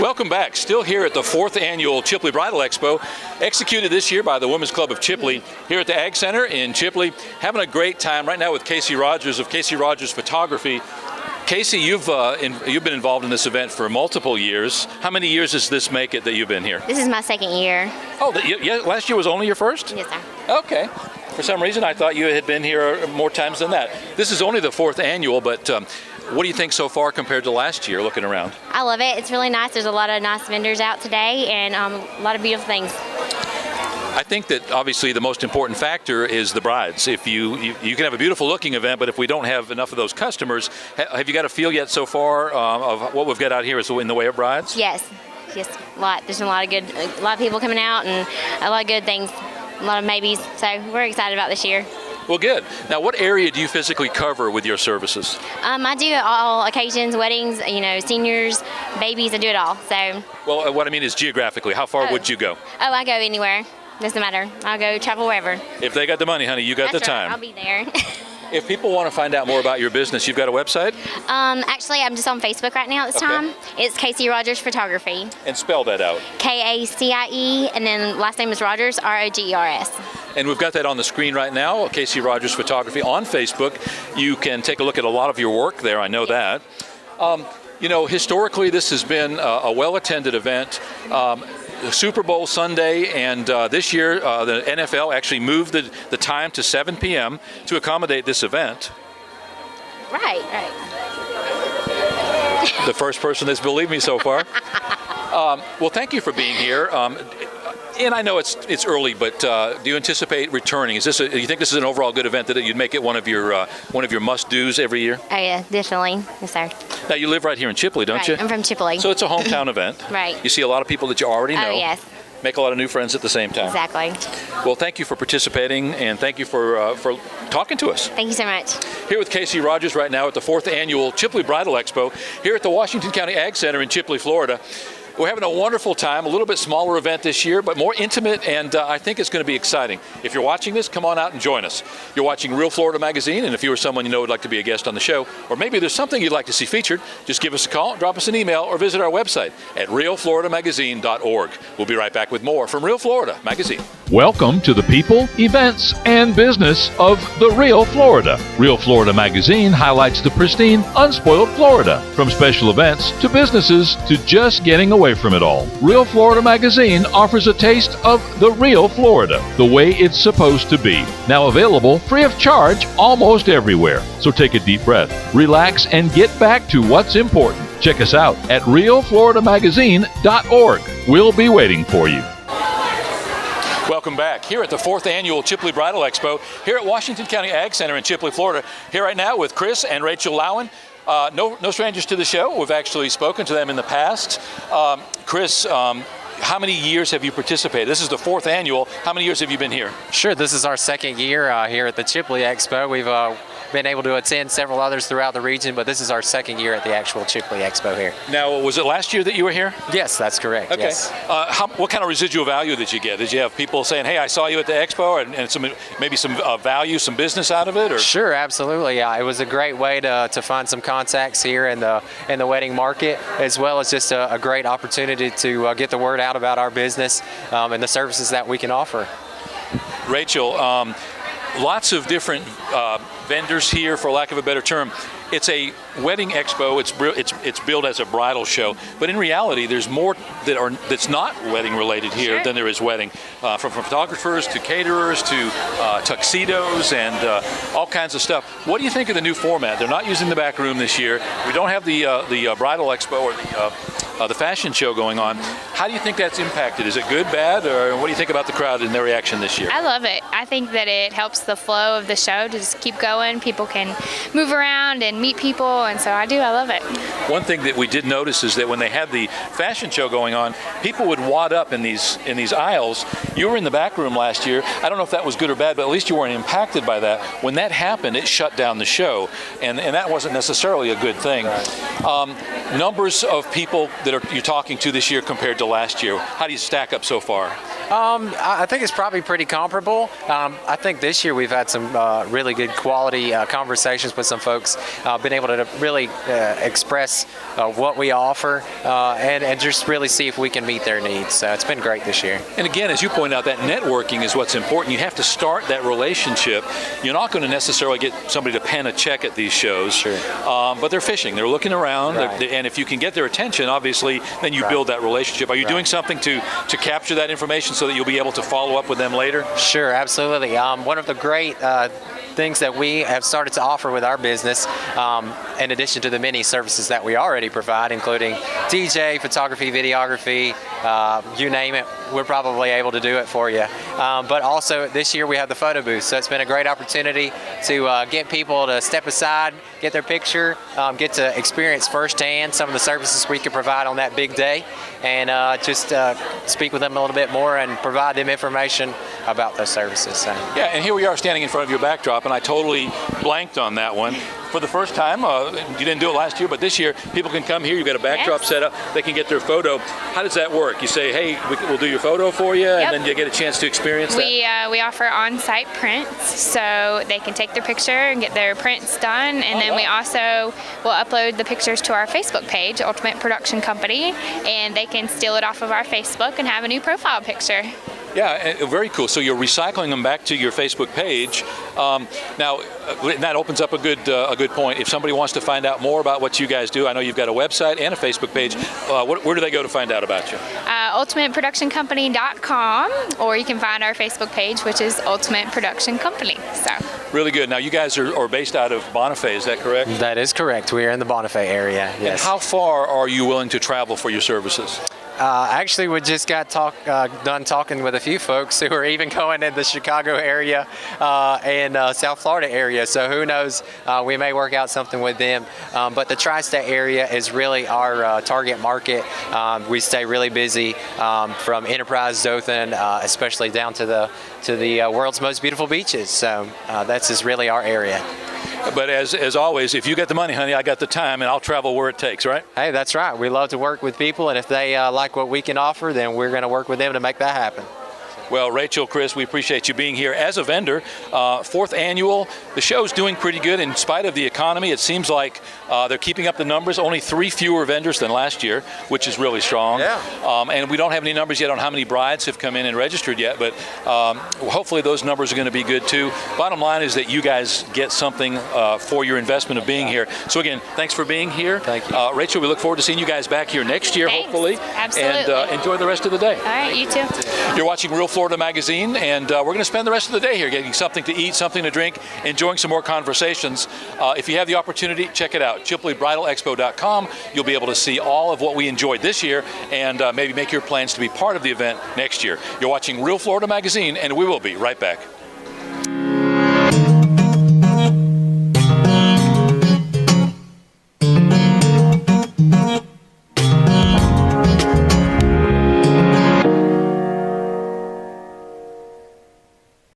Welcome back. Still here at the 4th Annual Chipley Bridal Expo, executed this year by the Women's Club of Chipley here at the Ag Center in Chipley. Having a great time right now with Kacie Rogers of Kacie Rogers Photography. Kacie, you've been involved in this event for multiple years. How many years does this make it that you've been here? This is my second year. Oh, yeah, last year was only your first? Yes, sir. Okay. For some reason, I thought you had been here more times than that. This is only the 4th annual, but what do you think so far compared to last year, looking around? I love it. It's really nice. There's a lot of nice vendors out today and a lot of beautiful things. I think that obviously the most important factor is the brides. If you can have a beautiful looking event, but if we don't have enough of those customers, have you got a feel yet so far of what we've got out here is in the way of brides? Yes, a lot. There's a lot of people coming out and a lot of good things, a lot of maybes. So we're excited about this year. Well, good. Now, what area do you physically cover with your services? I do all occasions, weddings, seniors, babies. I do it all. So. Well, what I mean is geographically, how far would you go? Oh, I go anywhere. Doesn't matter. I'll go travel wherever. If they got the money, honey, you got the time. I'll be there. If people want to find out more about your business, you've got a website? Actually, I'm just on Facebook right now at this time. It's Kacie Rogers Photography. And spell that out. Kacie, and then last name is Rogers, Rogers. And we've got that on the screen right now, Kacie Rogers Photography on Facebook. You can take a look at a lot of your work there, I know that. Historically, this has been a well-attended event. Super Bowl Sunday, and this year the NFL actually moved the time to 7 p.m. to accommodate this event. Right. The first person that's believed me so far. Well, thank you for being here. And I know it's early, but do you anticipate returning? Do you think this is an overall good event that you'd make it one of your must-dos every year? Oh yeah, definitely. Yes, sir. Now you live right here in Chipley, don't you? I'm from Chipley. So it's a hometown event. Right. You see a lot of people that you already know. Oh yes. Make a lot of new friends at the same time. Exactly. Well, thank you for participating, and thank you for talking to us. Thank you so much. Here with Kacie Rogers right now at the 4th Annual Chipley Bridal Expo here at the Washington County Ag Center in Chipley, Florida. We're having a wonderful time, a little bit smaller event this year, but more intimate, and I think it's going to be exciting. If you're watching this, come on out and join us. You're watching Real Florida Magazine, and if you or someone you know would like to be a guest on the show, or maybe there's something you'd like to see featured, just give us a call, drop us an email, or visit our website at realfloridamagazine.org. We'll be right back with more from Real Florida Magazine. Welcome to the people, events, and business of the Real Florida. Real Florida Magazine highlights the pristine, unspoiled Florida, from special events to businesses to just getting away from it all. Real Florida Magazine offers a taste of the real Florida, the way it's supposed to be. Now available free of charge almost everywhere. So take a deep breath, relax, and get back to what's important. Check us out at realfloridamagazine.org. We'll be waiting for you. Welcome back here at the 4th Annual Chipley Bridal Expo here at Washington County Ag Center in Chipley, Florida. Here right now with Chris and Rachel Lowen. No strangers to the show. We've actually spoken to them in the past. Chris, how many years have you participated? This is the 4th annual. How many years have you been here? Sure, this is our second year here at the Chipley Expo. We've been able to attend several others throughout the region, but this is our second year at the actual Chipley Expo here. Now, was it last year that you were here? Yes, that's correct. Okay. Yes. What kind of residual value did you get? Did you have people saying, hey, I saw you at the Expo, and maybe some value, some business out of it? Or? Sure, absolutely. It was a great way to find some contacts here in the wedding market, as well as just a great opportunity to get the word out about our business and the services that we can offer. Rachel, lots of different vendors here, for lack of a better term. It's a wedding expo. It's billed as a bridal show, but in reality, there's more that's not wedding related here than there is wedding. From photographers to caterers to tuxedos and all kinds of stuff. What do you think of the new format? They're not using the back room this year. We don't have the bridal expo or the fashion show going on. How do you think that's impacted? Is it good, bad, or what do you think about the crowd and their reaction this year? I love it. I think that it helps the flow of the show to just keep going. People can move around and meet people, and so I love it. One thing that we did notice is that when they had the fashion show going on, people would wad up in these aisles. You were in the back room last year. I don't know if that was good or bad, but at least you weren't impacted by that. When that happened, it shut down the show, and that wasn't necessarily a good thing. numbers of people that you're talking to this year compared to last year, how do you stack up so far? I think it's probably pretty comparable. I think this year we've had some really good quality conversations with some folks, been able to really express what we offer and just really see if we can meet their needs. So it's been great this year. And again, as you point out, that networking is what's important. You have to start that relationship. You're not going to necessarily get somebody to pen a check at these shows, Sure. But they're fishing. They're looking around, Right. and if you can get their attention, obviously, then you Right. build that relationship. Are you Right. doing something to capture that information so that you'll be able to follow up with them later? Sure, absolutely. One of the great things that we have started to offer with our business, in addition to the many services that we already provide, including DJ, photography, videography, you name it, we're probably able to do it for you. But also this year we have the photo booth, so it's been a great opportunity to get people to step aside, get their picture, get to experience firsthand some of the services we can provide on that big day, and just speak with them a little bit more and provide them information about those services. So. Yeah, and here we are standing in front of your backdrop, and I totally blanked on that one. For the first time, you didn't do it last year, but this year, people can come here. You've got a backdrop Yes. set up. They can get their photo. How does that work? You say, hey, we'll do your photo for you, Yep. and then you get a chance to experience that? We offer on-site prints, so they can take their picture and get their prints done, and then we also will upload the pictures to our Facebook page, Ultimate Production Company, and they can steal it off of our Facebook and have a new profile picture. Yeah, very cool. So you're recycling them back to your Facebook page. Now, that opens up a good point. If somebody wants to find out more about what you guys do, I know you've got a website and a Facebook page. Where do they go to find out about you? UltimateProductionCompany.com, or you can find our Facebook page, which is Ultimate Production Company. So. Really good. Now, you guys are based out of Bonifay, is that correct? That is correct. We are in the Bonifay area. Yes. How far are you willing to travel for your services? Actually, we just got done talking with a few folks who are even going in the Chicago area and South Florida area. So who knows? We may work out something with them. But the tri-state area is really our target market. We stay really busy from Enterprise, Dothan, especially down to the world's most beautiful beaches. So that's just really our area. But as always, if you got the money, honey, I got the time, and I'll travel where it takes, right? Hey, that's right. We love to work with people, and if they like what we can offer, then we're going to work with them to make that happen. Well, Rachel, Chris, we appreciate you being here as a vendor. Fourth annual. The show's doing pretty good in spite of the economy. It seems like they're keeping up the numbers. Only 3 fewer vendors than last year, which is really strong. Yeah. And we don't have any numbers yet on how many brides have come in and registered yet, but hopefully those numbers are going to be good too. Bottom line is that you guys get something for your investment of being here. So again, thanks for being here. Thank you. Rachel, we look forward to seeing you guys back here next year, Thanks. hopefully. Absolutely. And enjoy the rest of the day. All right, you too. You're watching Real Florida Magazine, and we're going to spend the rest of the day here getting something to eat, something to drink, enjoying some more conversations. If you have the opportunity, check it out. ChipleyBridalExpo.com. You'll be able to see all of what we enjoyed this year and maybe make your plans to be part of the event next year. You're watching Real Florida Magazine, and we will be right back.